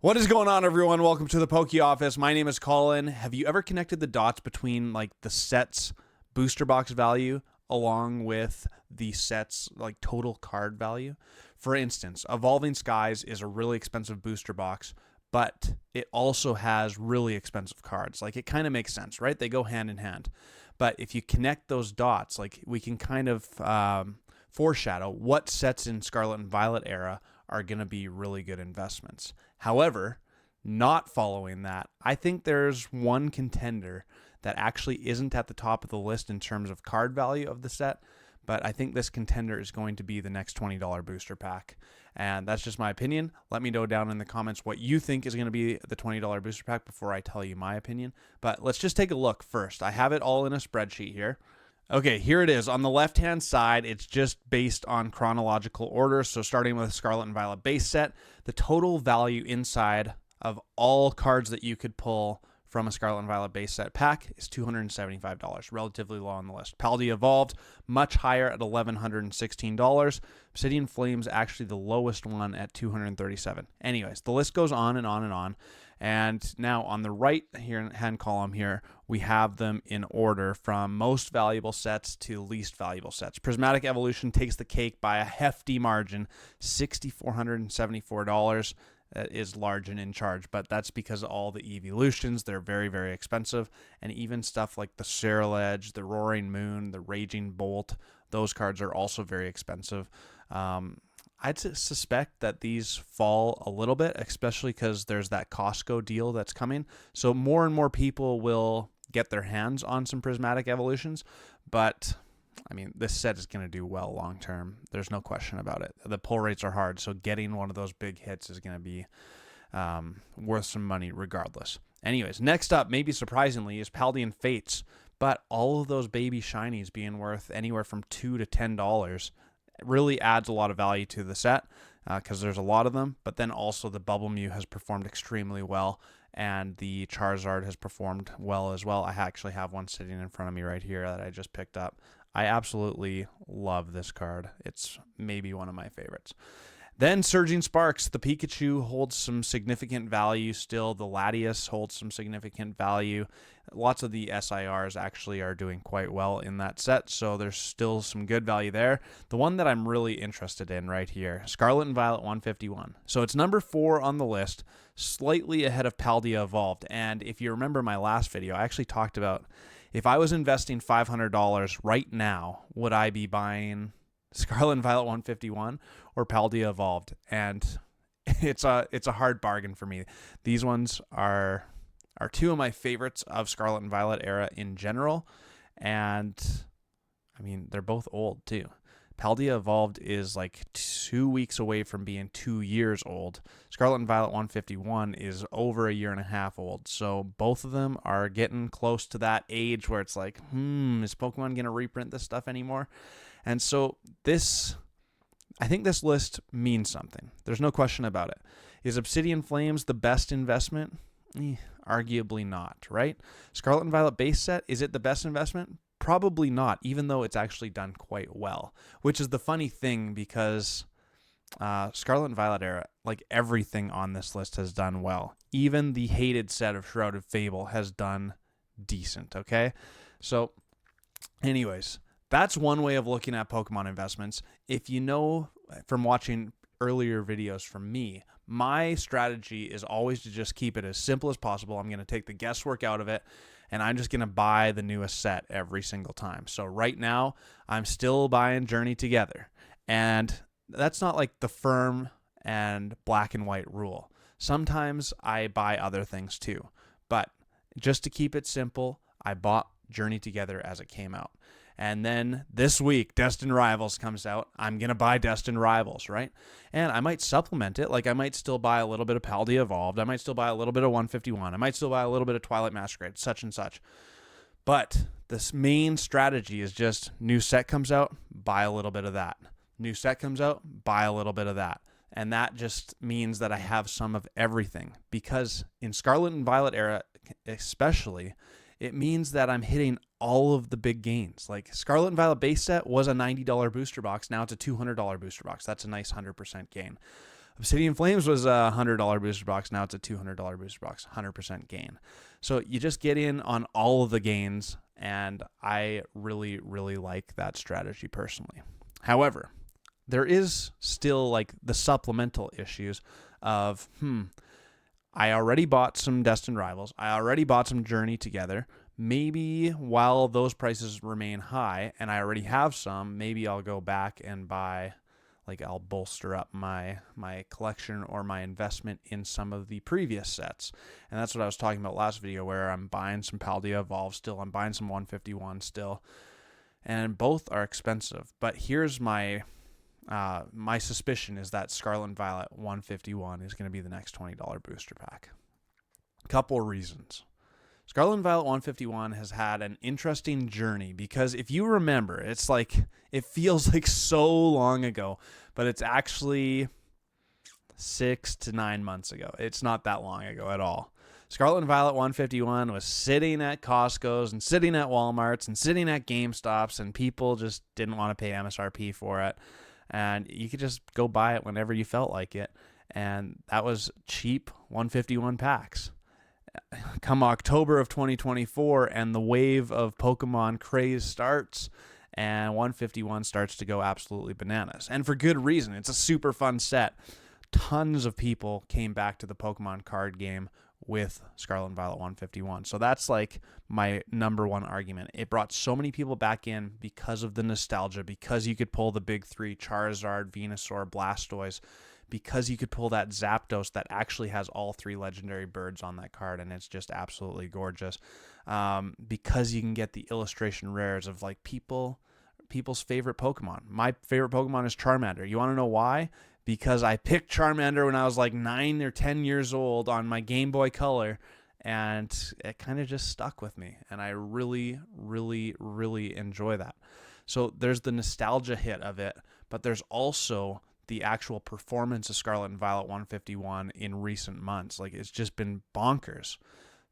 What is going on, everyone? Welcome to the Poke Office. My name is Colin. Have you ever connected the dots between like the set's booster box value along with the set's like total card value? For instance, Evolving Skies is a really expensive booster box, but it also has really expensive cards. Like, it kind of makes sense, right? They go hand in hand. But if you connect those dots, like, we can kind of foreshadow what sets in Scarlet and Violet era are going to be really good investments. However, not following that, I think there's one contender that actually isn't at the top of the list in terms of card value of the set, but I think this contender is going to be the next $20 booster pack. And that's just my opinion. Let me know down in the comments what you think is going to be the $20 booster pack before I tell you my opinion. But let's just take a look first. I have it all in a spreadsheet here. Okay, here it is. On the left-hand side, it's just based on chronological order. So starting with Scarlet and Violet base set, the total value inside of all cards that you could pull from a Scarlet and Violet base set pack is $275, relatively low on the list. Paldea Evolved, much higher at $1,116. Obsidian Flames, actually the lowest one at $237. Anyways, the list goes on and on and on. And now on the right-hand column here, we have them in order from most valuable sets to least valuable sets. Prismatic Evolution takes the cake by a hefty margin, $6,474. That is large and in charge, but that's because of all the evolutions. They're very, very expensive. And even stuff like the Serral Edge, the Roaring Moon, the Raging Bolt, those cards are also very expensive. I'd suspect that these fall a little bit, especially because there's that Costco deal that's coming. So more and more people will get their hands on some Prismatic Evolutions, but I mean, this set is going to do well long term. There's no question about it. The pull rates are hard, so getting one of those big hits is going to be worth some money regardless. Anyways, next up, maybe surprisingly, is Paldean Fates, but all of those baby shinies being worth anywhere from $2 to $10 really adds a lot of value to the set because there's a lot of them, but then also the Bubble Mew has performed extremely well, and the Charizard has performed well as well. I actually have one sitting in front of me right here that I just picked up. I absolutely love this card. It's maybe one of my favorites. Then Surging Sparks. The Pikachu holds some significant value still. The Latias holds some significant value. Lots of the SIRs actually are doing quite well in that set, so there's still some good value there. The one that I'm really interested in right here, Scarlet and Violet 151. So it's number 4 on the list, slightly ahead of Paldea Evolved. And if you remember my last video, I actually talked about if I was investing $500 right now, would I be buying Scarlet and Violet 151 or Paldea Evolved? And it's a hard bargain for me. These ones are two of my favorites of Scarlet and Violet era in general, and I mean, they're both old too. Paldea Evolved is like 2 weeks away from being 2 years old. Scarlet and Violet 151 is over a year and a half old. So both of them are getting close to that age where it's like, is Pokemon going to reprint this stuff anymore? And so I think this list means something. There's no question about it. Is Obsidian Flames the best investment? Arguably not, right? Scarlet and Violet base set, is it the best investment? Probably not, even though it's actually done quite well, which is the funny thing because Scarlet and Violet era, like everything on this list has done well. Even the hated set of Shrouded Fable has done decent, okay? So anyways, that's one way of looking at Pokemon investments. If you know from watching earlier videos from me, my strategy is always to just keep it as simple as possible. I'm going to take the guesswork out of it, and I'm just going to buy the newest set every single time. So right now, I'm still buying Journey Together. And that's not like the firm and black and white rule. Sometimes I buy other things too. But just to keep it simple, I bought Journey Together as it came out. And then this week, Destined Rivals comes out. I'm going to buy Destined Rivals, right? And I might supplement it. Like, I might still buy a little bit of Paldea Evolved. I might still buy a little bit of 151. I might still buy a little bit of Twilight Masquerade, such and such. But this main strategy is just new set comes out, buy a little bit of that. New set comes out, buy a little bit of that. And that just means that I have some of everything. Because in Scarlet and Violet era especially, it means that I'm hitting all of the big gains. Like Scarlet and Violet base set was a $90 booster box. Now it's a $200 booster box. That's a nice 100% gain. Obsidian Flames was a $100 booster box. Now it's a $200 booster box, 100% gain. So you just get in on all of the gains, and I really, really like that strategy personally. However, there is still like the supplemental issues of, I already bought some Destined Rivals. I already bought some Journey Together. Maybe while those prices remain high and I already have some, maybe I'll go back and buy, like I'll bolster up my collection or my investment in some of the previous sets. And that's what I was talking about last video, where I'm buying some Paldea Evolved still. I'm buying some 151 still. And both are expensive. But here's my suspicion is that Scarlet Violet 151 is going to be the next $20 booster pack. Couple reasons. Scarlet Violet 151 has had an interesting journey because if you remember, it's like, it feels like so long ago, but it's actually 6 to 9 months ago. It's not that long ago at all. Scarlet Violet 151 was sitting at Costco's and sitting at Walmart's and sitting at GameStop's, and people just didn't want to pay MSRP for it. And you could just go buy it whenever you felt like it. And that was cheap 151 packs. Come October of 2024 and the wave of Pokemon craze starts, and 151 starts to go absolutely bananas. And for good reason. It's a super fun set. Tons of people came back to the Pokemon card game with Scarlet and Violet 151. So that's like my number one argument. It brought so many people back in because of the nostalgia, because you could pull the big three, Charizard, Venusaur, Blastoise, because you could pull that Zapdos that actually has all three legendary birds on that card, and it's just absolutely gorgeous. Because you can get the illustration rares of like people's favorite Pokemon. My favorite Pokemon is Charmander. You want to know why? Because I picked Charmander when I was like 9 or 10 years old on my Game Boy Color, and it kind of just stuck with me, and I really, really, really enjoy that. So there's the nostalgia hit of it, but there's also the actual performance of Scarlet and Violet 151 in recent months. Like, it's just been bonkers.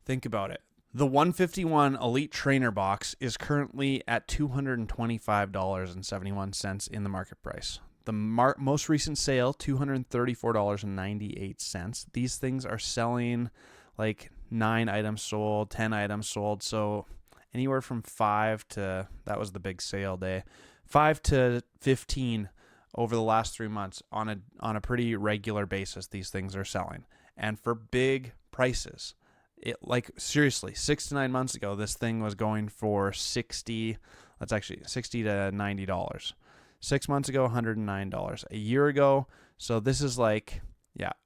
Think about it. The 151 Elite Trainer box is currently at $225.71 in the market price. The most recent sale, $234.98. These things are selling like 9 items sold, 10 items sold. So anywhere from 5 to, that was the big sale day, 5 to 15 over the last 3 months on a pretty regular basis. These things are selling, and for big prices. It, like, seriously, 6 to 9 months ago, this thing was going for $60 to $90. 6 months ago, $109. A year ago, so this is like,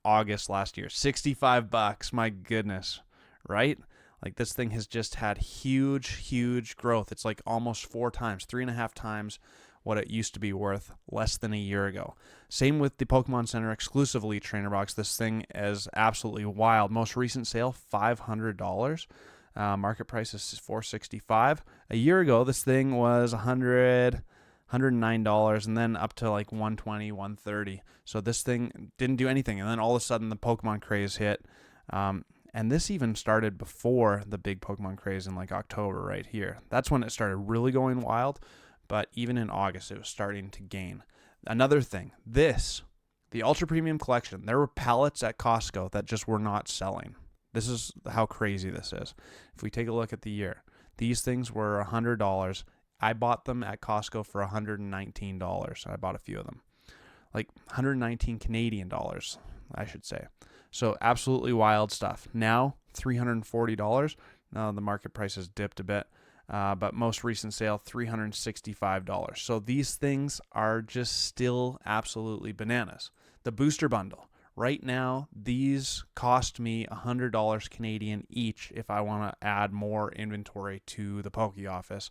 August last year, $65. My goodness, right? Like, this thing has just had huge growth. It's like almost 4 times, 3.5 times what it used to be worth less than a year ago. Same with the Pokemon Center exclusive Elite Trainer box. This thing is absolutely wild. Most recent sale, $500. Market price is $465. A year ago, this thing was $109, and then up to like $120, $130. So this thing didn't do anything, and then all of a sudden the Pokemon craze hit. And this even started before the big Pokemon craze in like October right here. That's when it started really going wild. But even in August, it was starting to gain. Another thing, the Ultra Premium Collection, there were pallets at Costco that just were not selling. This is how crazy this is. If we take a look at the year, these things were $100. I bought them at Costco for $119. I bought a few of them. Like 119 Canadian dollars, I should say. So absolutely wild stuff. Now, $340. Now the market price has dipped a bit. But most recent sale, $365. So these things are just still absolutely bananas. The booster bundle. Right now, these cost me $100 Canadian each if I want to add more inventory to the Poke Office.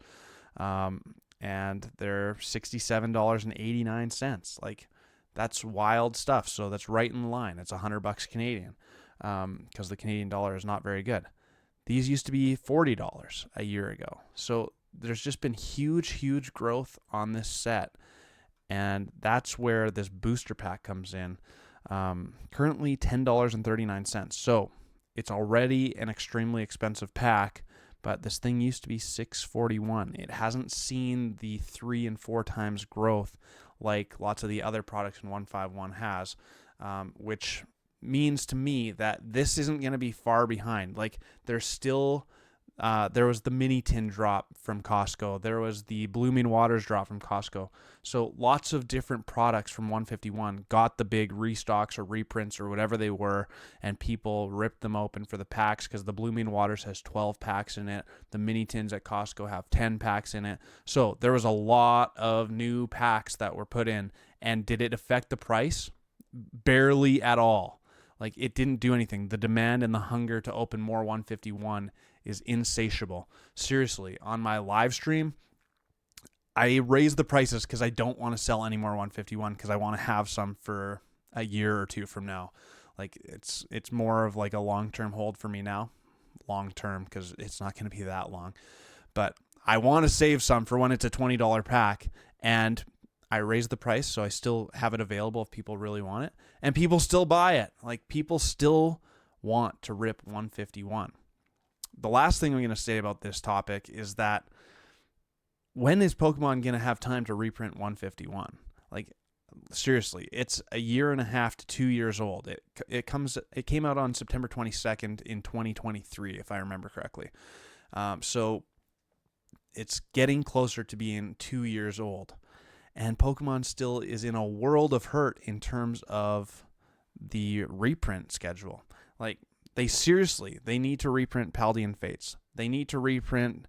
And they're $67.89. Like, that's wild stuff. So that's right in line. It's $100 Canadian, because the Canadian dollar is not very good. These used to be $40 a year ago. So there's just been huge growth on this set. And that's where this booster pack comes in. Currently $10.39. So it's already an extremely expensive pack, but this thing used to be $6.41. It hasn't seen the 3 and 4 times growth like lots of the other products in 151 has. which means to me that this isn't going to be far behind. Like, there's still there was the mini tin drop from Costco. There was the Blooming Waters drop from Costco. So lots of different products from 151 got the big restocks or reprints or whatever they were, and people ripped them open for the packs because the Blooming Waters has 12 packs in it. The mini tins at Costco have 10 packs in it. So there was a lot of new packs that were put in. And did it affect the price? Barely at all. Like, it didn't do anything. The demand and the hunger to open more 151 is insatiable. Seriously, on my live stream, I raised the prices because I don't want to sell any more 151 because I want to have some for a year or two from now. Like, it's more of like a long-term hold for me now. Long-term, because it's not going to be that long. But I want to save some for when it's a $20 pack, and I raised the price, so I still have it available if people really want it. And people still buy it. Like, people still want to rip 151. The last thing I'm going to say about this topic is that when is Pokemon going to have time to reprint 151? Like, seriously, it's a year and a half to 2 years old. It came out on September 22nd in 2023, if I remember correctly. So it's getting closer to being 2 years old. And Pokemon still is in a world of hurt in terms of the reprint schedule. Like, they need to reprint Paldean Fates. They need to reprint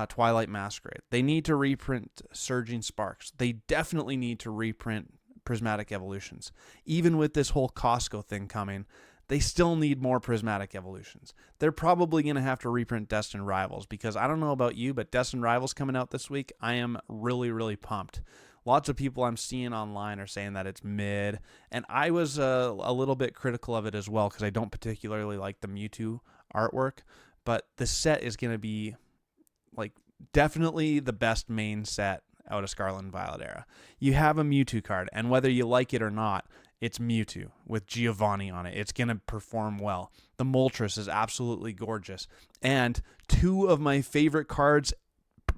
Twilight Masquerade. They need to reprint Surging Sparks. They definitely need to reprint Prismatic Evolutions. Even with this whole Costco thing coming, they still need more Prismatic Evolutions. They're probably going to have to reprint Destined Rivals, because I don't know about you, but Destined Rivals coming out this week, I am really, really pumped. Lots of people I'm seeing online are saying that it's mid, and I was a little bit critical of it as well because I don't particularly like the Mewtwo artwork, but the set is going to be like definitely the best main set out of Scarlet and Violet era. You have a Mewtwo card, and whether you like it or not, it's Mewtwo with Giovanni on it. It's going to perform well. The Moltres is absolutely gorgeous, and two of my favorite cards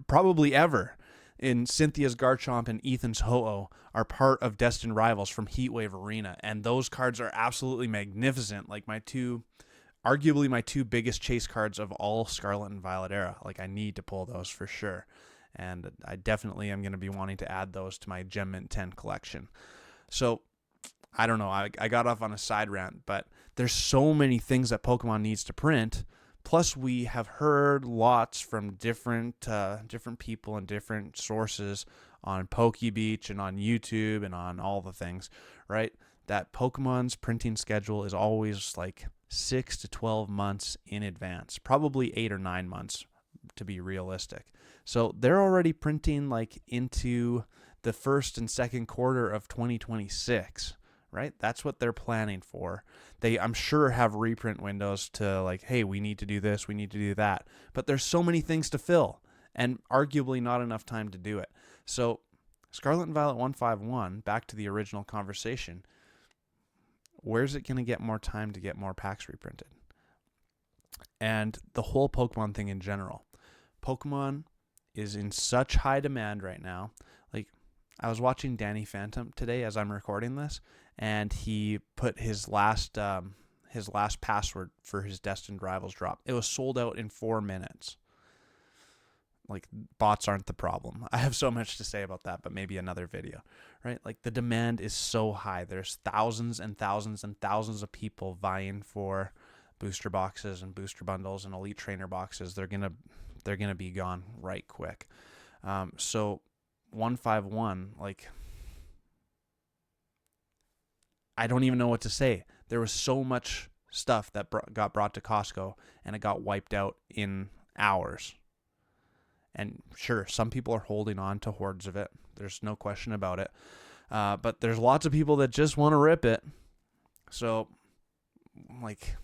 probably ever in Cynthia's Garchomp and Ethan's Ho-Oh are part of Destined Rivals from Heatwave Arena, and those cards are absolutely magnificent. Like, arguably my two biggest chase cards of all Scarlet and Violet era. Like, I need to pull those for sure, and I definitely am going to be wanting to add those to my Gem Mint 10 collection. So, I don't know, I got off on a side rant, but there's so many things that Pokemon needs to print. Plus, we have heard lots from different people and different sources on PokeBeach and on YouTube and on all the things, right? That Pokemon's printing schedule is always like 6 to 12 months in advance, probably 8 or 9 months to be realistic. So they're already printing like into the first and second quarter of 2026. Right? That's what they're planning for. They, I'm sure, have reprint windows to like, hey, we need to do this, we need to do that. But there's so many things to fill, and arguably not enough time to do it. So Scarlet and Violet 151, back to the original conversation, where's it going to get more time to get more packs reprinted? And the whole Pokemon thing in general. Pokemon is in such high demand right now. Like, I was watching Danny Phantom today as I'm recording this, and he put his last password for his Destined Rivals drop. It was sold out in 4 minutes. Like, bots aren't the problem. I have so much to say about that, but maybe another video, right? Like, the demand is so high. There's thousands and thousands and thousands of people vying for booster boxes and booster bundles and elite trainer boxes. They're gonna be gone right quick. So 151, like, I don't even know what to say. There was so much stuff that got brought to Costco, and it got wiped out in hours. And sure, some people are holding on to hordes of it. There's no question about it. But there's lots of people that just want to rip it. So, like,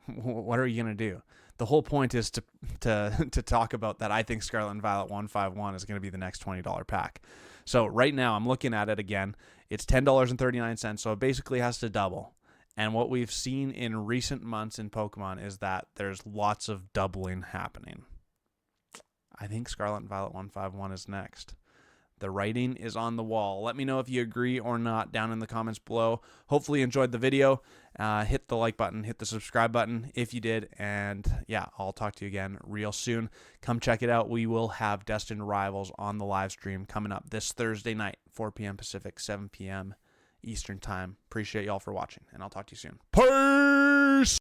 what are you going to do? The whole point is to talk about that. I think Scarlet and Violet 151 is going to be the next $20 pack. So right now I'm looking at it again. It's $10.39, so it basically has to double. And what we've seen in recent months in Pokemon is that there's lots of doubling happening. I think Scarlet and Violet 151 is next. The writing is on the wall. Let me know if you agree or not down in the comments below. Hopefully you enjoyed the video. Hit the like button, hit the subscribe button if you did. And yeah, I'll talk to you again real soon. Come check it out. We will have Destined Rivals on the live stream coming up this Thursday night, 4 p.m. Pacific, 7 p.m. Eastern Time. Appreciate y'all for watching, and I'll talk to you soon. Peace!